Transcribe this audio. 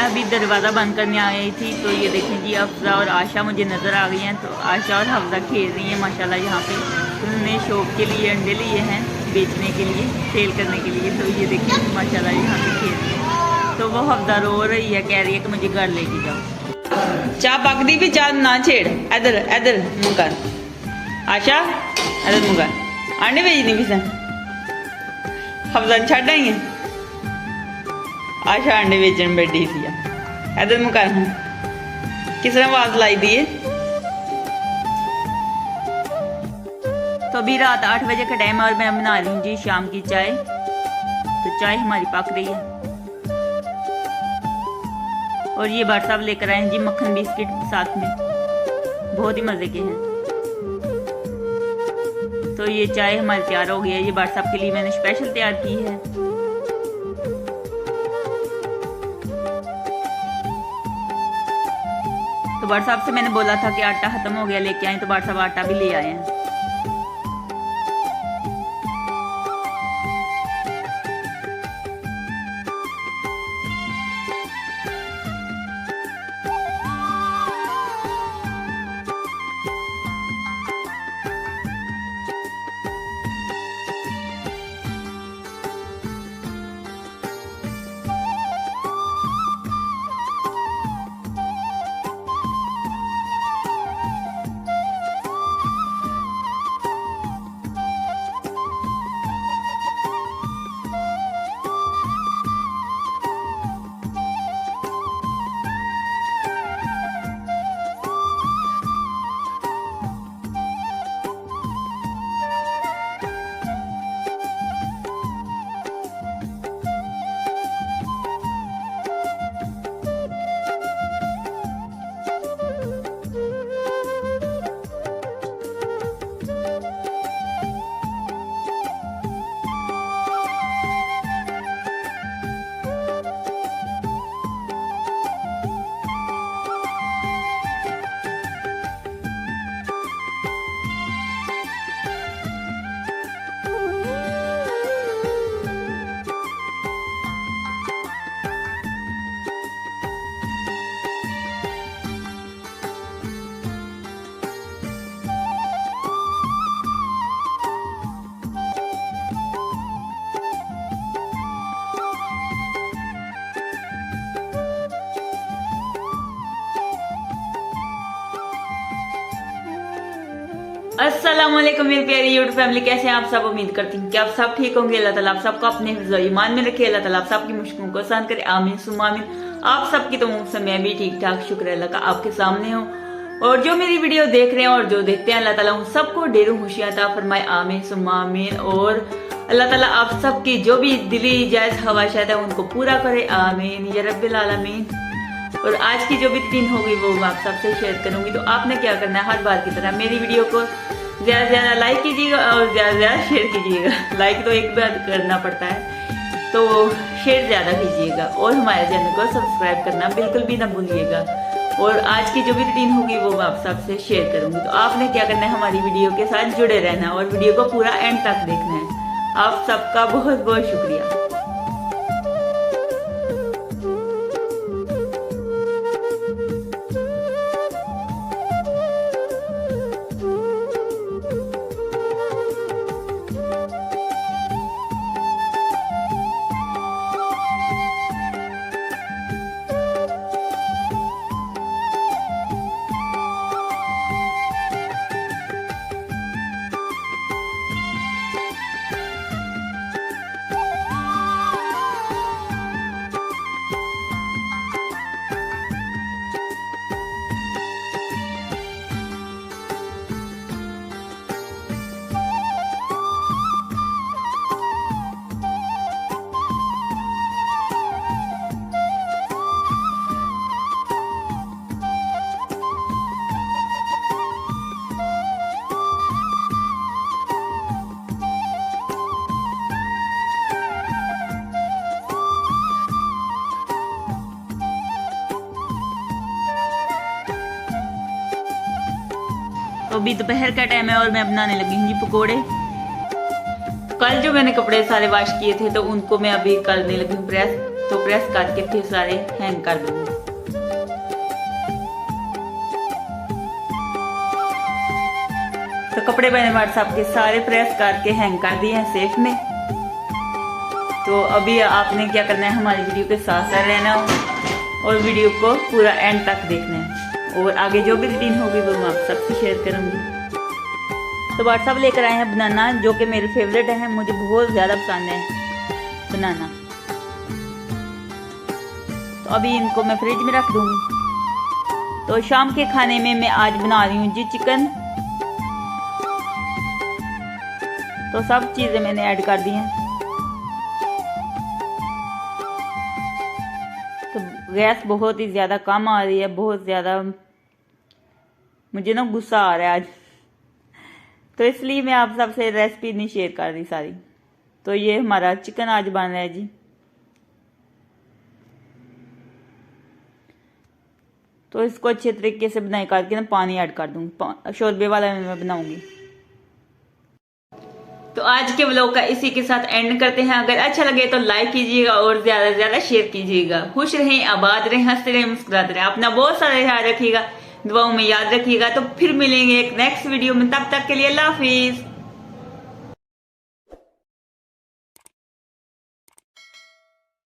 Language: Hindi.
अभी दरवाज़ा बंद करने आई थी तो ये देखें जी अफजा और आशा मुझे नज़र आ गई हैं। तो आशा और हफ्जा खेल रही हैं माशाल्लाह यहाँ पे। उन्होंने शौक के लिए अंडे लिए हैं बेचने के लिए, सेल करने के लिए। तो ये देखें माशाल्लाह यहाँ पे खेल रही है। तो वो हफ्जा रो रही है, कह रही है कि मुझे घर लेके जाओ। चाह पक दी भी, चाह ना छेड़। इधर इधर मुँह कर आशा, इधर मुँह कर। अंडे भेजनी भी सन हफ्जा छड़ आई है। आशा अंडे बेचन बैठी थी। इधर मुँह कर, किसने आवाज लाई दी है। तो अभी रात 8 बजे का टाइम है और मैं बना रही हूँ जी शाम की चाय। तो चाय हमारी पक रही है। और ये भाट साहब लेकर आए हैं जी मक्खन बिस्किट साथ में, बहुत ही मजे के हैं। तो ये चाय हमारी तैयार हो गई है। ये भाट साहब के लिए मैंने स्पेशल तैयार की है। तो भाट साहब से मैंने बोला था कि आटा खत्म हो गया, लेके आए। तो भाट साहब आटा भी ले आए हैं। अस्सलामुअलैकुम मेरी प्यारी यूट्यूब फैमिली, कैसे हैं आप सब। उम्मीद करती हूँ कि आप सब ठीक होंगे। अल्लाह ताला आप सबको अपने हिफ्ज़ ईमान में रखे। अल्लाह ताला आप सबकी मुश्किलों को आसान करे। आमीन सुम्मा आमीन। आप सबकी तो मुँह से मैं भी ठीक ठाक, शुक्र अल्लाह का, आपके सामने हूँ। और जो मेरी वीडियो देख रहे हैं और जो देखते हैं, अल्लाह ताला उन सबको ढेरों खुशियां अता फरमाए। आमीन सुम्मा आमीन। और अल्लाह ताला आप सबकी जो भी दिली जायज ख्वाहिशात है उनको पूरा करे। आमीन या रब्बिल आलमीन। और आज की जो भी रूटीन होगी वो मैं आप सबसे शेयर करूंगी। तो आपने क्या करना है, हर बार की तरह मेरी वीडियो को ज़्यादा से ज़्यादा लाइक कीजिएगा और ज़्यादा से ज़्यादा शेयर कीजिएगा। लाइक तो एक बार करना पड़ता है, तो शेयर ज़्यादा कीजिएगा। और हमारे चैनल को सब्सक्राइब करना बिल्कुल भी ना भूलिएगा। और आज की जो भी रूटीन होगी वो मैं आप सबसे शेयर करूंगी। तो आपने क्या करना है, हमारी वीडियो के साथ जुड़े रहना और वीडियो को पूरा एंड तक देखना है। आप सबका बहुत बहुत शुक्रिया। तो अभी दोपहर का टाइम है और मैं बनाने लगी हूँ जी पकोड़े। कल जो मैंने कपड़े सारे वॉश किए थे तो उनको मैं अभी करने लगी हूँ प्रेस। तो प्रेस करके फिर सारे हैंग कर दूंगी। तो कपड़े मैंने व्हाट्सएप के सारे प्रेस करके हैंग कर दिए हैं सेफ में। तो अभी आपने क्या करना है, हमारी वीडियो के साथ साथ रहना और वीडियो को पूरा एंड तक देखना है, और आगे जो भी रूटीन होगी वो मैं आप सबसे शेयर करूंगी। तो व्हाट्सएप लेकर आए हैं बनाना, जो कि मेरे फेवरेट है, मुझे बहुत ज़्यादा पसंद है बनाना। तो अभी इनको मैं फ्रिज में रख दूंगी। तो शाम के खाने में मैं आज बना रही हूँ जी चिकन। तो सब चीज़ें मैंने ऐड कर दी हैं। तो गैस बहुत ही ज़्यादा कम आ रही है, बहुत ज़्यादा मुझे ना गुस्सा आ रहा है आज, तो इसलिए मैं आप सबसे रेसिपी नहीं शेयर कर रही सारी। तो ये हमारा चिकन आज बन रहा है जी। तो इसको अच्छे तरीके से बनाई करके ना पानी ऐड कर दूंगी, शोरबे वाला मैं बनाऊंगी। तो आज के व्लॉग का इसी के साथ एंड करते हैं। अगर अच्छा लगे तो लाइक कीजिएगा और ज्यादा से ज्यादा शेयर कीजिएगा। खुश रहें, आबाद रहें, हंसते रहें, मुस्कुराते रहें। अपना बहुत सारा ख्याल रखिएगा, दुआओं में याद रखिएगा। तो फिर मिलेंगे एक नेक्स्ट वीडियो में, तब तक के लिए अल्लाह हाफिज।